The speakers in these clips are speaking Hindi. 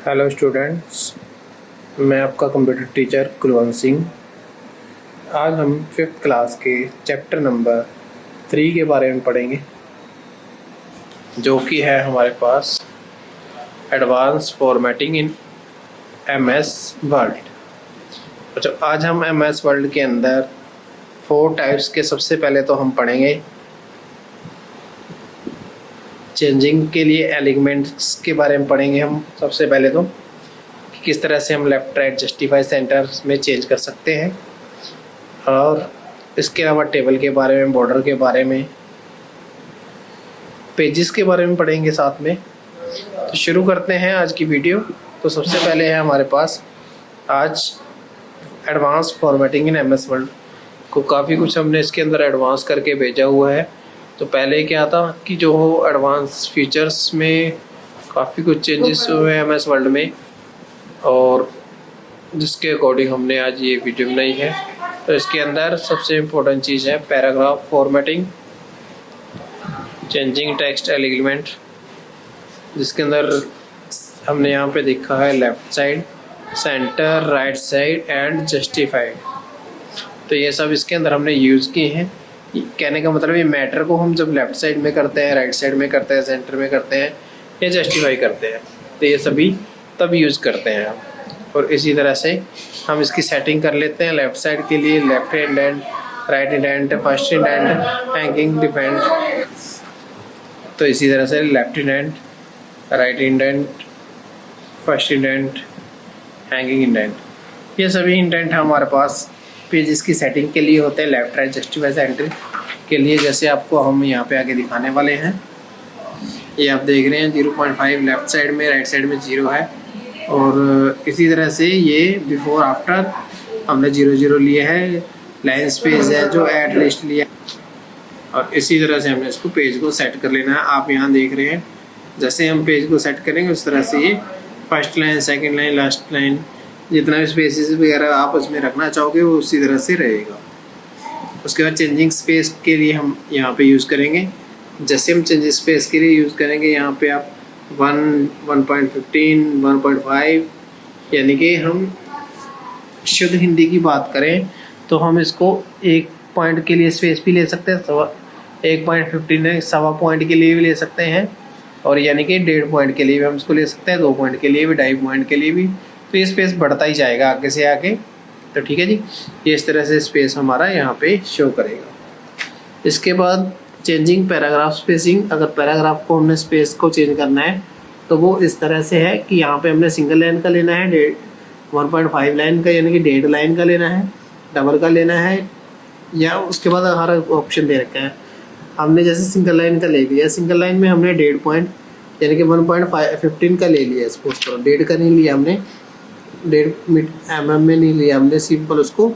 हेलो स्टूडेंट्स, मैं आपका कंप्यूटर टीचर कुलवंत सिंह। आज हम 5th क्लास के चैप्टर नंबर 3 के बारे में पढ़ेंगे, जो कि है हमारे पास advance formatting in MS Word. अच्छा, आज हम एमएस वर्ड के अंदर 4 टाइप्स के सबसे पहले तो हम पढ़ेंगे चेंजिंग के लिए एलिमेंट्स के बारे में पढ़ेंगे। हम सबसे पहले तो कि किस तरह से हम लेफ़्ट राइट जस्टिफाई सेंटर में चेंज कर सकते हैं, और इसके अलावा टेबल के बारे में, बॉर्डर के बारे में, पेजेस के बारे में पढ़ेंगे साथ में। तो शुरू करते हैं आज की वीडियो। तो सबसे पहले है हमारे पास आज advance formatting in MS word को काफ़ी कुछ हमने इसके अंदर एडवांस करके भेजा हुआ है। तो पहले क्या था कि जो एडवांस फीचर्स में काफ़ी कुछ चेंजेस हुए हैं एमएस वर्ड में, और जिसके अकॉर्डिंग हमने आज ये वीडियो बनाई है। तो इसके अंदर सबसे इम्पोर्टेंट चीज़ है paragraph formatting, changing text element, जिसके अंदर हमने यहाँ पे देखा है left side, centre, right side and justified. तो ये सब इसके अंदर हमने यूज़ किए हैं। कहने का मतलब ये मैटर को हम जब लेफ़्ट साइड में करते हैं, राइट साइड में करते हैं, सेंटर में करते हैं या जस्टिफाई करते हैं, तो ये सभी तब यूज़ करते हैं हम। और इसी तरह से हम इसकी सेटिंग कर लेते हैं। लेफ़्ट साइड के लिए left indent, right indent, first indent, hanging depend. तो इसी तरह से left indent, right indent, first indent, hanging indent, ये सभी इंडेंट हमारे पास पेजेस की सेटिंग के लिए होते हैं, लेफ़्ट राइट जस्टिफाई सेंटर के लिए, जैसे आपको हम यहाँ पे आगे दिखाने वाले हैं। ये आप देख रहे हैं 0.5 लेफ़्ट साइड में, राइट साइड में 0 है। और इसी तरह से ये बिफोर आफ्टर हमने 0 लिए है, लाइन स्पेस है जो ऐड लिस्ट लिया, और इसी तरह से हमने इसको पेज को सेट कर लेना है। आप यहाँ देख रहे हैं जैसे हम पेज को सेट करेंगे उस तरह से ये first line, second line, last line, जितना भी स्पेसेस वगैरह आप उसमें रखना चाहोगे वो उसी तरह से रहेगा। उसके बाद चेंजिंग स्पेस के लिए हम यहाँ पे यूज़ करेंगे। जैसे हम चेंजिंग स्पेस के लिए यूज़ करेंगे, यहाँ पे आप 1, 1.15, 1.5, यानी कि हम शुद्ध हिंदी की बात करें तो हम इसको 1 पॉइंट के लिए स्पेस भी ले सकते हैं, 1.15 सवा पॉइंट के लिए भी ले सकते हैं, और यानी कि 1.5 पॉइंट के लिए भी हम इसको ले सकते हैं, 2 पॉइंट के लिए भी, 2.5 पॉइंट के लिए भी। तो ये स्पेस बढ़ता ही जाएगा आगे से आगे। तो ठीक है जी, ये इस तरह से स्पेस हमारा यहाँ पे शो करेगा। इसके बाद चेंजिंग पैराग्राफ स्पेसिंग। अगर पैराग्राफ को हमने स्पेस को चेंज करना है तो वो इस तरह से है कि यहाँ पे हमने सिंगल लाइन का लेना है, 1.5 लाइन का यानी कि 1.5 लाइन का लेना है, डबल का लेना है, या उसके बाद हर ऑप्शन दे रखा है। हमने जैसे सिंगल लाइन का ले लिया, सिंगल लाइन में हमने 1.5 पॉइंट यानी कि 1.15 का ले लिया, सपोज करो 1.5 का नहीं लिया हमने, 1.5 mm में नहीं लिया हमने, सिंपल उसको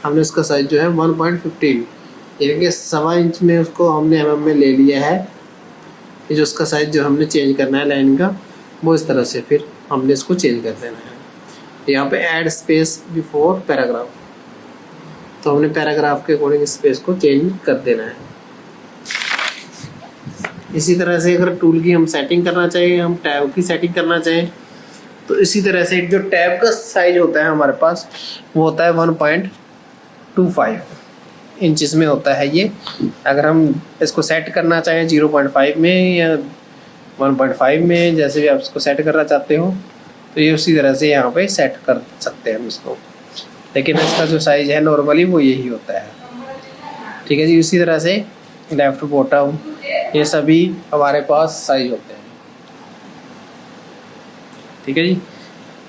हमने उसका साइज जो है 1.15 यानी कि 1.25 इंच में उसको हमने mm में ले लिया है। ये जो उसका साइज जो हमने चेंज करना है लाइन का, वो इस तरह से फिर हमने इसको चेंज कर देना है। यहाँ पे ऐड स्पेस बिफोर पैराग्राफ, तो हमने पैराग्राफ के अकॉर्डिंग स्पेस को चेंज कर देना है। इसी तरह से अगर टूल की हम सेटिंग करना चाहिए, हम टैब की सेटिंग करना चाहें, तो इसी तरह से जो टैब का साइज होता है हमारे पास वो होता है 1.25 इंचज़ में होता है ये। अगर हम इसको सेट करना चाहें 0.5 में या 1.5 में, जैसे भी आप इसको सेट करना चाहते हो, तो ये उसी तरह से यहाँ पे सेट कर सकते हैं हम इसको। लेकिन इसका जो साइज है नॉर्मली वो यही होता है। ठीक है जी, इसी तरह से लेफ़्ट, बॉटम, ये सभी हमारे पास साइज होते हैं। ठीक है जी।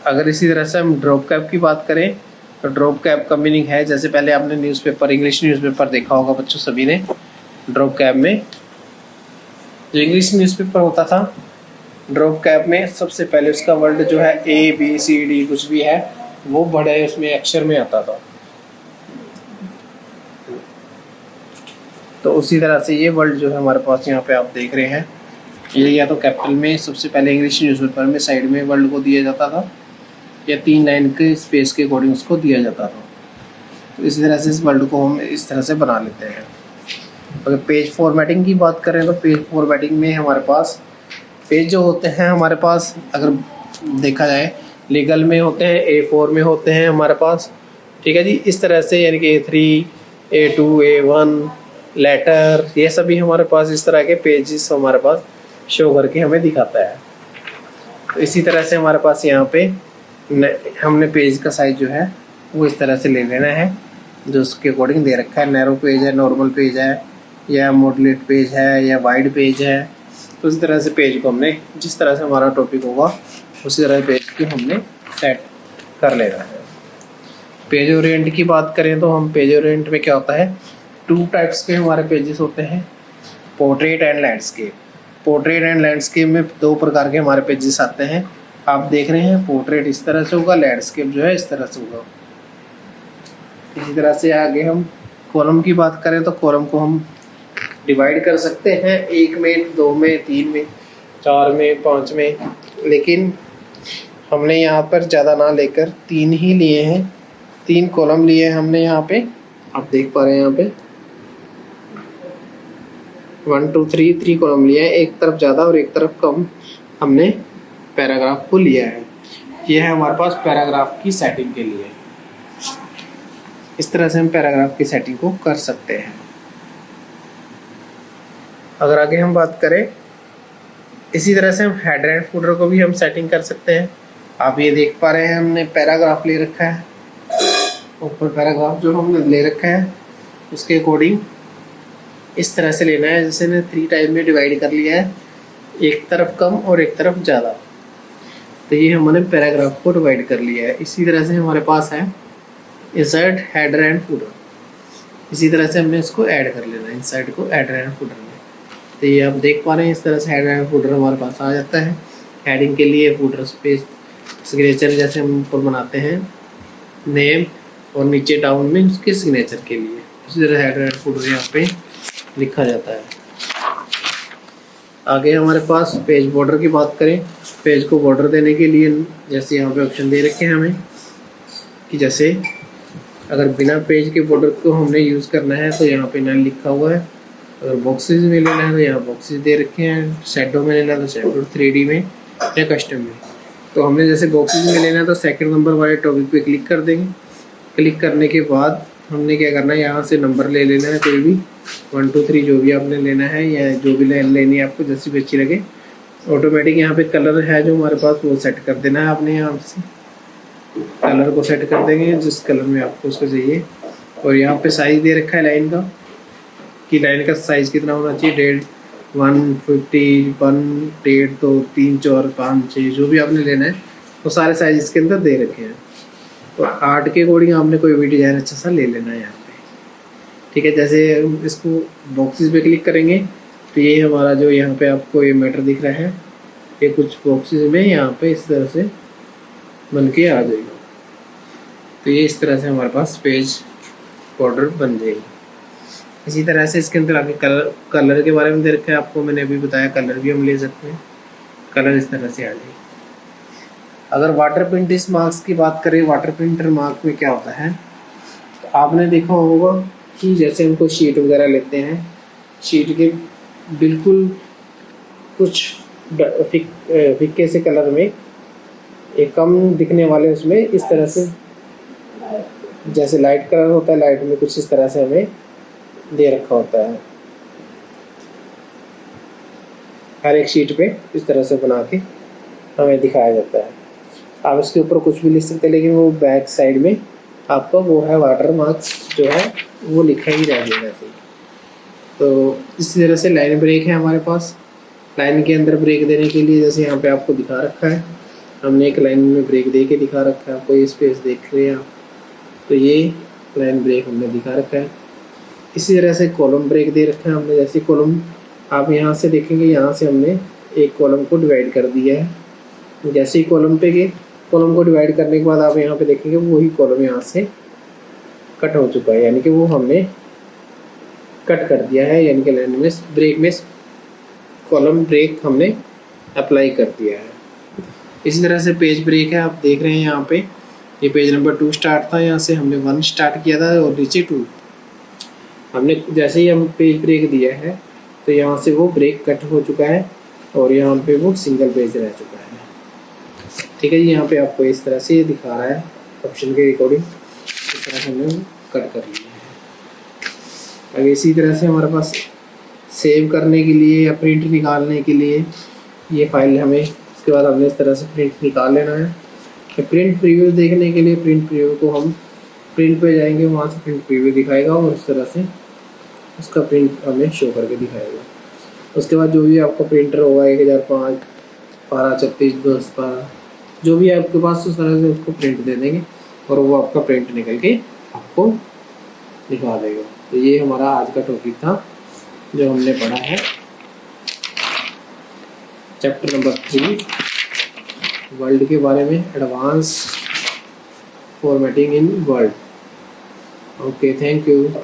अगर इसी तरह से हम ड्रॉप कैप की बात करें तो ड्रॉप कैप का मीनिंग है, जैसे पहले आपने न्यूज़पेपर, इंग्लिश न्यूज़पेपर देखा होगा बच्चों सभी ने। ड्रॉप कैप में जो इंग्लिश न्यूज़पेपर होता था, ड्रॉप कैप में सबसे पहले उसका वर्ड जो है ABCD कुछ भी है वो बड़े उसमें अक्षर में आता था। तो उसी तरह से ये वर्ड जो है हमारे पास यहाँ पे आप देख रहे हैं, ये या तो कैपिटल में सबसे पहले इंग्लिश न्यूज़पेपर में साइड में वर्ड को दिया जाता था, या 3 लाइन के स्पेस के अकॉर्डिंग उसको दिया जाता था। तो इसी तरह से इस वर्ड को हम इस तरह से बना लेते हैं। अगर पेज फॉर्मेटिंग की बात करें तो पेज फॉर्मेटिंग में हमारे पास पेज जो होते हैं हमारे पास, अगर देखा जाए लीगल में होते हैं, A4 में होते हैं हमारे पास, ठीक है जी। इस तरह से यानी कि A3, A2, A1 लेटर, ये सभी हमारे पास इस तरह के पेजेस हमारे पास शो करके हमें दिखाता है। तो इसी तरह से हमारे पास यहाँ पे हमने पेज का साइज जो है वो इस तरह से ले लेना है जो उसके अकॉर्डिंग दे रखा है। नैरो पेज है, नॉर्मल पेज है, या मॉडरेट पेज है, या वाइड पेज है। तो इस तरह से पेज को हमने, जिस तरह से हमारा टॉपिक होगा उसी तरह पेज को हमने सेट कर लेना है। पेज ओरिएंट की बात करें तो हम पेज ओरिएंट में क्या होता है, 2 टाइप्स के हमारे पेजेस होते हैं, portrait and landscape. Portrait and landscape में 2 प्रकार के हमारे पेजेस आते हैं। आप देख रहे हैं पोर्ट्रेट इस तरह से होगा, लैंडस्केप जो है इस तरह से होगा। इसी तरह से आगे हम कॉलम की बात करें तो कॉलम को हम डिवाइड कर सकते हैं 1 में, 2 में, 3 में, 4 में, 5 में, लेकिन हमने यहाँ पर ज़्यादा ना लेकर 3 ही लिए हैं। 3 कॉलम लिए हैं हमने यहाँ पे, आप देख पा रहे हैं यहाँ पे 1 2 3 कॉलम लिए हैं, एक तरफ ज़्यादा और एक तरफ कम हमने पैराग्राफ को लिया है। यह है हमारे पास पैराग्राफ की सेटिंग के लिए। इस तरह से हम पैराग्राफ की सेटिंग को कर सकते हैं। अगर आगे हम बात करें, इसी तरह से हम हेडर एंड फुटर को भी हम सेटिंग कर सकते हैं। आप ये देख पा रहे हैं हमने पैराग्राफ ले रखा है, ऊपर पैराग्राफ जो हमने ले रखा है उसके अकॉर्डिंग इस तरह से लेना है, जैसे ने 3 टाइप में डिवाइड कर लिया है, एक तरफ कम और एक तरफ ज़्यादा। तो ये हमने पैराग्राफ को डिवाइड कर लिया है। इसी तरह से हमारे पास है इंसर्ट हेडर एंड फुटर, इसी तरह से हमने इसको ऐड कर लेना है, इंसर्ट को हेडर एंड फुटर में। तो ये आप देख पा रहे हैं इस तरह से हेडर एंड फुटर हमारे पास आ जाता है। हेडिंग के लिए फुटर स्पेस सिग्नेचर जैसे हम ऊपर बनाते हैं नेम, और नीचे डाउन में उसके सिग्नेचर के लिए इसी तरह हेडर एंड फुटर यहाँ पे लिखा जाता है। आगे हमारे पास पेज बॉर्डर की बात करें, पेज को बॉर्डर देने के लिए जैसे यहाँ पे ऑप्शन दे रखे हैं हमें कि जैसे अगर बिना पेज के बॉर्डर को हमने यूज़ करना है तो यहाँ पे नल लिखा हुआ है। अगर बॉक्सेस में लेना है तो यहाँ बॉक्सेस दे रखे हैं, शैडो में लेना है तो शैडो 3D में या कस्टम में। तो हमने जैसे बॉक्सेस में लेना है तो सेकंड नंबर वाले टॉपिक पे क्लिक कर देंगे। क्लिक करने के बाद हमने क्या करना है, यहाँ से नंबर ले लेना है, कोई भी 1 2 3 जो भी आपने लेना है या जो भी लेनी है आपको जैसी भी अच्छी लगे। ऑटोमेटिक यहाँ पे कलर है जो हमारे पास वो सेट कर देना है। आपने यहाँ से कलर को सेट कर देंगे जिस कलर में आपको उसको चाहिए। और यहाँ पे साइज दे रखा है लाइन का कि लाइन का साइज़ कितना होना चाहिए, 150, 1, 1.5, 2, 3, 4, 5, 6 जो भी आपने लेना है वो सारे साइज इसके अंदर दे रखे हैं। तो आर्ट के अकॉर्डिंग आपने कोई भी डिज़ाइन अच्छा सा ले लेना है यहाँ पे, ठीक है। जैसे इसको बॉक्सेस पे क्लिक करेंगे तो ये हमारा जो यहाँ पे आपको ये मैटर दिख रहा है, ये कुछ बॉक्सेस में यहाँ पे इस तरह से बन के आ जाएगा। तो ये इस तरह से हमारे पास पेज बॉर्डर बन जाएगी। इसी तरह से इसके अंदर आगे कलर के बारे में दे रखा है आपको, मैंने अभी बताया कलर भी हम ले सकते हैं। कलर इस तरह से आ जाएगी। अगर वाटर प्रिंट मार्क्स की बात करें, वाटर प्रिंटर मार्क में क्या होता है, तो आपने देखा होगा कि जैसे हम कोई शीट वगैरह लेते हैं, शीट के बिल्कुल कुछ फिक्के से कलर में एक कम दिखने वाले उसमें इस तरह से जैसे लाइट कलर होता है, लाइट में कुछ इस तरह से हमें दे रखा होता है। हर एक शीट पे इस तरह से बना के हमें दिखाया जाता है। आप इसके ऊपर कुछ भी लिख सकते हैं, लेकिन वो बैक साइड में आपका वो है वाटर मार्क्स जो है वो लिखा ही रहेगा। तो इसी तरह से लाइन ब्रेक है हमारे पास। लाइन के अंदर ब्रेक देने के लिए जैसे यहाँ पे आपको दिखा रखा है, हमने एक लाइन में ब्रेक दे के दिखा रखा है, आपको ये स्पेस देख रहे हैं आप, तो ये लाइन ब्रेक हमने दिखा रखा है। इसी तरह से कॉलम ब्रेक दे रखा है हमने। जैसे कॉलम आप यहाँ से देखेंगे, यहाँ से हमने एक कॉलम को डिवाइड कर दिया है। जैसे ही कॉलम पे गए, कॉलम को डिवाइड करने के बाद आप यहाँ पे देखेंगे वही कॉलम यहाँ से कट हो चुका है, यानी कि वो हमने कट कर दिया है, यानी कि लाइन में ब्रेक में कॉलम ब्रेक हमने अप्लाई कर दिया है। इसी तरह से पेज ब्रेक है, आप देख रहे हैं यहाँ पे ये पेज नंबर 2 स्टार्ट था, यहाँ से हमने 1 स्टार्ट किया था और नीचे 2। हमने जैसे ही हम पेज ब्रेक दिया है तो यहाँ से वो ब्रेक कट हो चुका है और यहाँ पे वो सिंगल पेज रह चुका है। ठीक है जी। यहाँ पे आपको इस तरह से दिखा रहा है ऑप्शन के अकॉर्डिंग, इस तरह से हमने कट कर लिया है। अब इसी तरह से हमारे पास सेव करने के लिए या प्रिंट निकालने के लिए ये फाइल हमें, उसके बाद हमने इस तरह से प्रिंट निकाल लेना है। तो प्रिंट प्रीव्यू देखने के लिए प्रिंट प्रीव्यू को हम प्रिंट पे जाएंगे, वहाँ से प्रिंट प्रीव्यू दिखाएगा और इस तरह से उसका प्रिंट हमें शो करके दिखाएगा। उसके बाद जो भी आपका प्रिंटर होगा 1005, 12, 36, 10, 12 जो भी आपके पास, उस तरह से उसको प्रिंट दे देंगे और वो आपका प्रिंट निकल के आपको दिखा देगा। तो ये हमारा आज का टॉपिक था जो हमने पढ़ा है, चैप्टर नंबर 3 वर्ल्ड के बारे में, advance formatting in world. Okay, thank you.